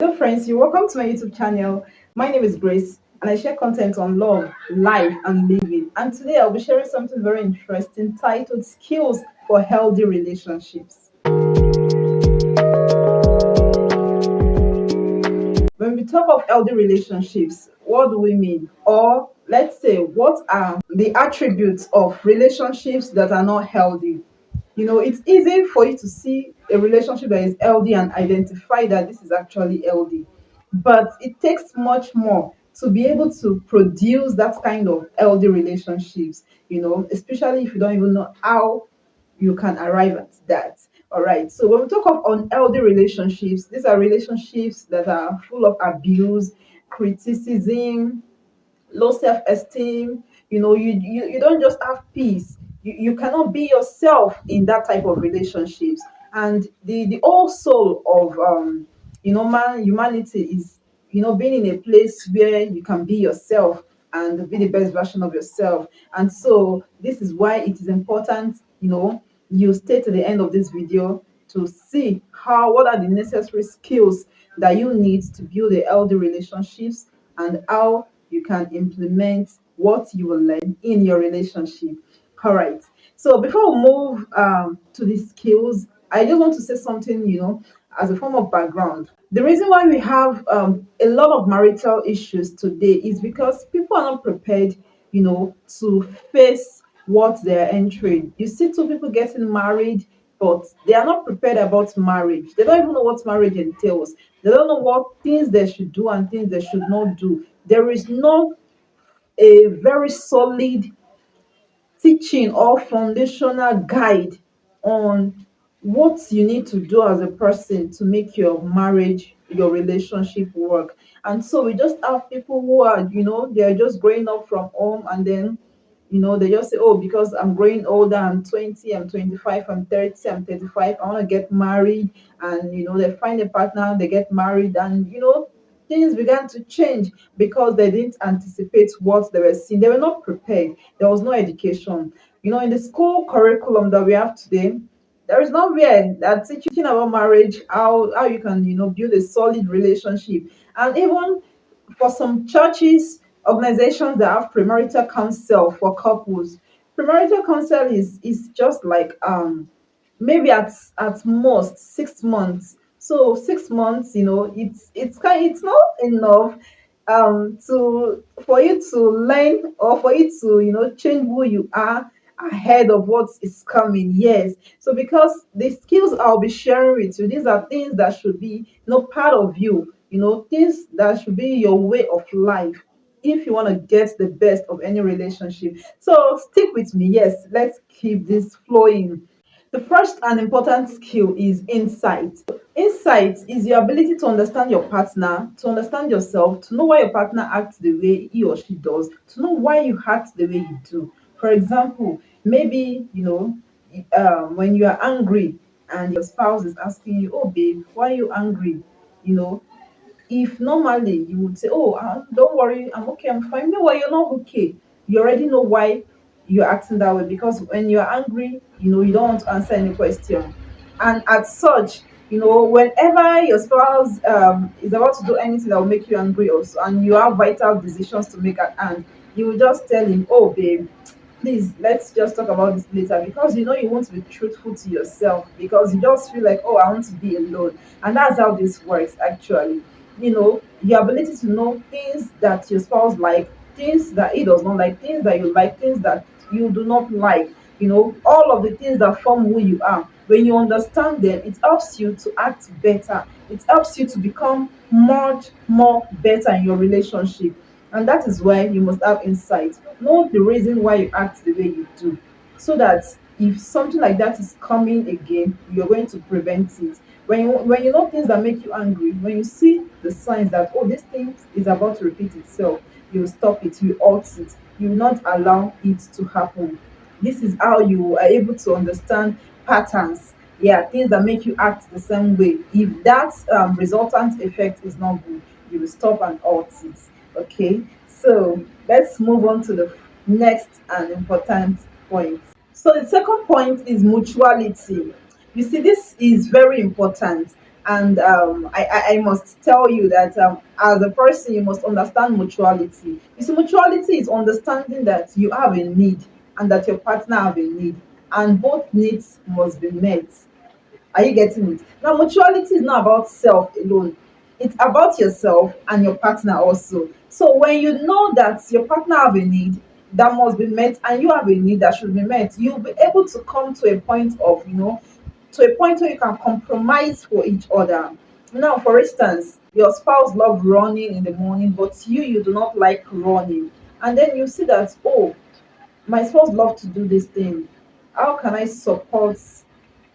Hello, friends. You're welcome to my YouTube channel. My name is Grace, and I share content on love, life, and living. And today I'll be sharing something very interesting titled Skills for Healthy Relationships. When we talk of healthy relationships, what do we mean? Or let's say, what are the attributes of relationships that are not healthy? It's easy for you to see a relationship that is healthy and identify that this is actually healthy. But it takes much more to be able to produce that kind of healthy relationships, especially if you don't even know how you can arrive at that. All right. So when we talk of unhealthy relationships, these are relationships that are full of abuse, criticism, low self-esteem. You don't just have peace. You cannot be yourself in that type of relationships. And the whole soul of man humanity is being in a place where you can be yourself and be the best version of yourself. And so this is why it is important, you stay to the end of this video to see what are the necessary skills that you need to build a healthy relationships, and how you can implement what you will learn in your relationship. All right. So before we move to the skills, I just want to say something, as a form of background. The reason why we have a lot of marital issues today is because people are not prepared, to face what they're entering. You see two people getting married, but they are not prepared about marriage. They don't even know what marriage entails. They don't know what things they should do and things they should not do. There is no a very solid teaching or foundational guide on what you need to do as a person to make your marriage, your relationship work. And so we just have people who are, they're just growing up from home, and then they just say, oh, because I'm growing older, I'm 20, I'm 25, I'm 30, I'm 35, I want to get married. And they find a partner, they get married, and things began to change because they didn't anticipate what they were seeing. They were not prepared. There was no education. In the school curriculum that we have today, there is nowhere that teaching about marriage, how you can, build a solid relationship. And even for some churches, organizations that have premarital counsel for couples, premarital counsel is just like maybe at most 6 months. So 6 months, it's not enough to for you to learn, or for you to change who you are ahead of what is coming. Yes. So because the skills I'll be sharing with you, these are things that should be part of you, things that should be your way of life if you want to get the best of any relationship. So stick with me. Yes, let's keep this flowing. The first and important skill is insight. Insight is your ability to understand your partner, to understand yourself, to know why your partner acts the way he or she does, to know why you act the way you do. For example, maybe, when you are angry and your spouse is asking you, oh, babe, why are you angry? You know, if normally you would say, oh, don't worry, I'm okay, I'm fine. Meanwhile, you're not okay. You already know why you're acting that way, because when you're angry, you don't want to answer any question. And as such, whenever your spouse is about to do anything that will make you angry also, and you have vital decisions to make at hand, you will just tell him, oh, babe, please, let's just talk about this later, because you want to be truthful to yourself, because you just feel like, oh, I want to be alone. And that's how this works actually. Your ability to know things that your spouse like, things that he does not like, things that you like, things that you do not like, all of the things that form who you are. When you understand them, it helps you to act better. It helps you to become much more better in your relationship. And that is why you must have insight. Know the reason why you act the way you do, so that if something like that is coming again, you're going to prevent it. When you know things that make you angry, when you see the signs that, oh, this thing is about to repeat itself, you will stop it, you halt it, you will not allow it to happen. This is how you are able to understand patterns. Yeah, things that make you act the same way. If that resultant effect is not good, you will stop and halt it. Okay, so let's move on to the next and important point. So the second point is mutuality. You see, this is very important, And I must tell you that as a person, you must understand mutuality. You see, mutuality is understanding that you have a need and that your partner have a need, and both needs must be met. Are you getting it? Now, mutuality is not about self alone. It's about yourself and your partner also. So when you know that your partner have a need that must be met and you have a need that should be met, you'll be able to come to a point of, to a point where you can compromise for each other. Now, for instance, your spouse love running in the morning, but you do not like running. And then you see that, oh, my spouse love to do this thing. How can I support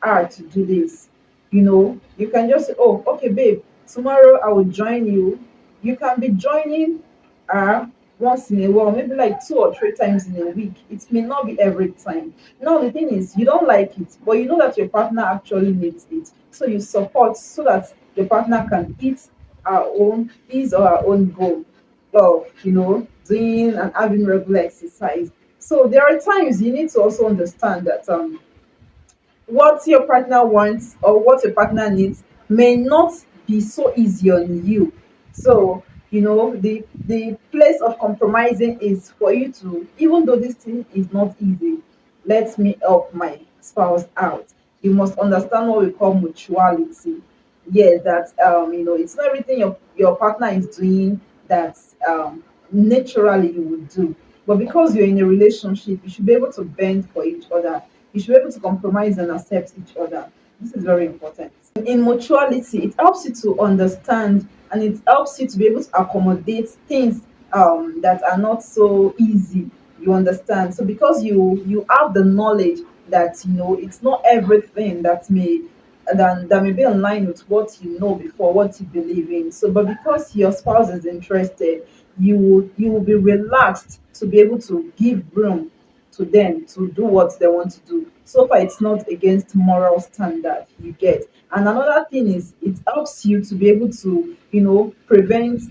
her to do this? You can just say, oh, okay, babe, tomorrow I will join you. You can be joining her once in a while, maybe like 2 or 3 times in a week. It may not be every time. Now, the thing is, you don't like it, but you know that your partner actually needs it. So you support so that your partner can hit his or her own goal of, doing and having regular exercise. So there are times you need to also understand that what your partner wants or what your partner needs may not be so easy on you. So, the place of compromising is for you to, even though this thing is not easy, let me help my spouse out. You must understand what we call mutuality. Yes, that it's not everything your partner is doing that naturally you would do. But because you're in a relationship, you should be able to bend for each other. You should be able to compromise and accept each other. This is very important. In mutuality, it helps you to understand and it helps you to be able to accommodate things that are not so easy. You understand? So because you have the knowledge that it's not everything that may be in line with what you know before, what you believe in. So, but because your spouse is interested, you will be relaxed to be able to give room to them to do what they want to do. So far, it's not against moral standard you get. And another thing is it helps you to be able to, prevent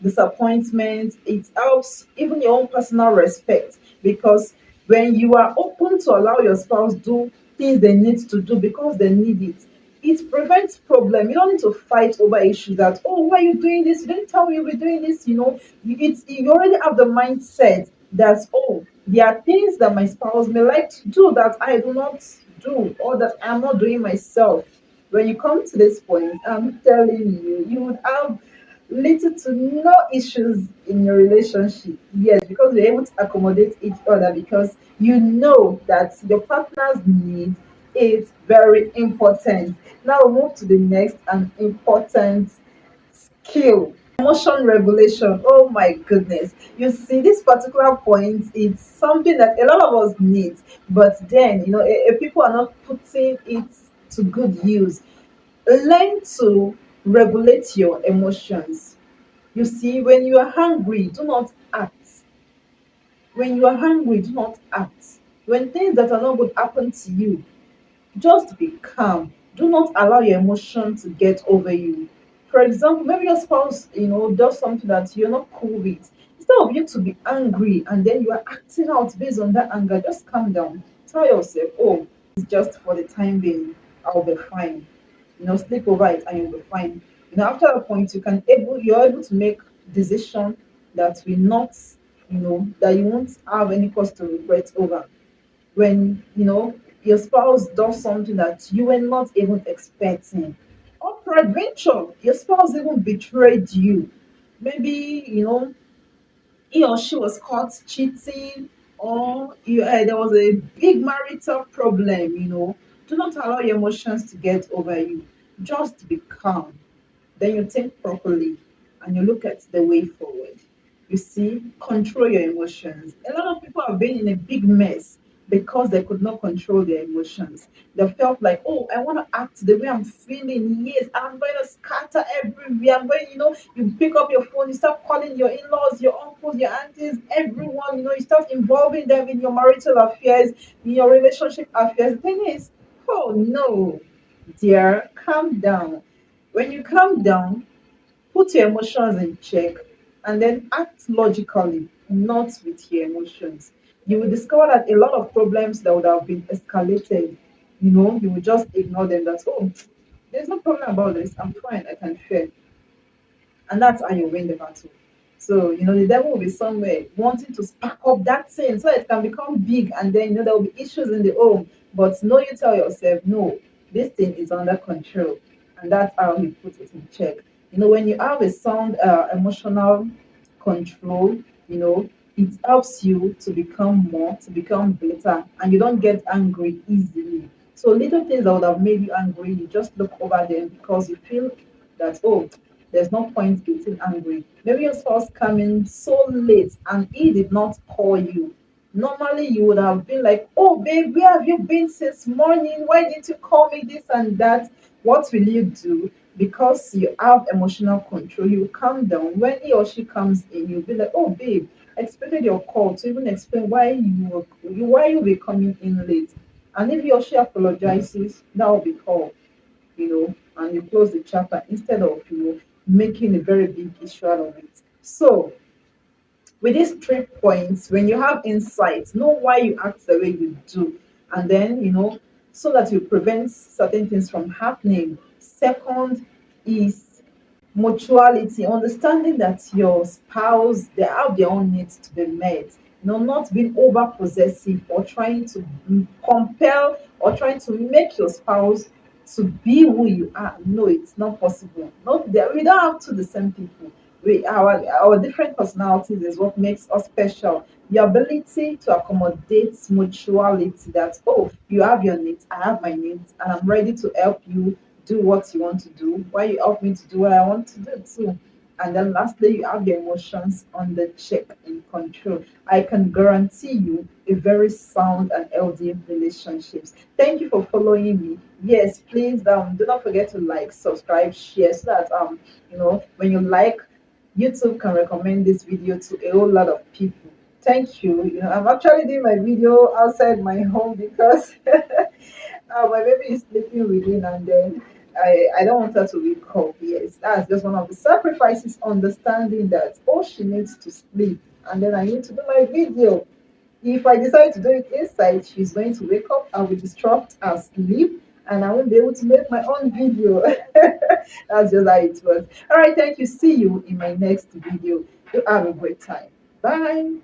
disappointment. It helps even your own personal respect because when you are open to allow your spouse do things they need to do because they need it prevents problem. You don't need to fight over issues that, oh, why are you doing this? You didn't tell me you were doing this. You already have the mindset that, oh, there are things that my spouse may like to do that I do not do or that I'm not doing myself. When you come to this point, I'm telling you, you would have little to no issues in your relationship. Yes, because you're able to accommodate each other because you know that your partner's need is very important. Now we'll move to the next and important skill. Emotion regulation. Oh my goodness. You see, this particular point, it's something that a lot of us need, but then, people are not putting it to good use. Learn to regulate your emotions. You see, when you are hungry, do not act. When you are hungry, do not act. When things that are not good happen to you, just be calm. Do not allow your emotion to get over you. For example, maybe your spouse, does something that you're not cool with. Instead of you to be angry and then you are acting out based on that anger, just calm down. Tell yourself, oh, it's just for the time being. I'll be fine. Sleep over it and you'll be fine. After a point, you're able to make decision that will not, that you won't have any cause to regret over when your spouse does something that you were not even expecting, or peradventure your spouse even betrayed you. Maybe he or she was caught cheating, or there was a big marital problem. Do not allow your emotions to get over you. Just be calm, then you think properly and you look at the way forward. You see, control your emotions. A lot of people have been in a big mess because they could not control their emotions. They felt like, oh, I want to act the way I'm feeling. Yes, I'm going to scatter everywhere. I'm going, you pick up your phone, you start calling your in laws, your uncles, your aunties, everyone. You start involving them in your marital affairs, in your relationship affairs. The thing is, oh no, dear, calm down. When you calm down, put your emotions in check and then act logically, not with your emotions. You will discover that a lot of problems that would have been escalated, you will just ignore them. That's, oh, There's no problem about this. I'm fine. I can fair, and that's how you win the battle. So, the devil will be somewhere wanting to spark up that thing so it can become big, and then, there will be issues in the home. But no, you tell yourself, no, this thing is under control. And that's how he puts it in check. When you have a sound emotional control, it helps you to become better, and you don't get angry easily. So, little things that would have made you angry, you just look over them because you feel that, oh, there's no point getting angry. Maybe your spouse came in so late and he did not call you. Normally, you would have been like, "Oh, babe, where have you been since morning? Why didn't you call me?" This and that. What will you do? Because you have emotional control, you calm down. When he or she comes in, you'll be like, "Oh, babe, I expected your call to even explain why you were coming in late." And if he or she apologizes, that will be all, and you close the chapter instead of, making a very big issue out of it. So, with these 3 points, when you have insight, know why you act the way you do, and then, so that you prevent certain things from happening. Second is mutuality, understanding that your spouse, they have their own needs to be met. Not being over possessive or trying to compel or trying to make your spouse to be who you are. No, it's not possible. Not there. We don't have two the same people. Our different personalities is what makes us special. The ability to accommodate mutuality, that, oh, you have your needs, I have my needs, and I'm ready to help you do what you want to do, why you help me to do what I want to do too. And then lastly, you have the emotions under check and control. I can guarantee you a very sound and healthy relationships. Thank you for following me. Yes, please do not forget to like, subscribe, share, so that when you like, YouTube can recommend this video to a whole lot of people. Thank you. I'm actually doing my video outside my home because my baby is sleeping within, and then I don't want her to wake up. Yes, that's just one of the sacrifices, understanding that, oh, she needs to sleep, and then I need to do my video. If I decide to do it inside, she's going to wake up, I will disrupt her sleep, and I won't be able to make my own video. That's just how it works. All right, thank you. See you in my next video. You have a great time. Bye.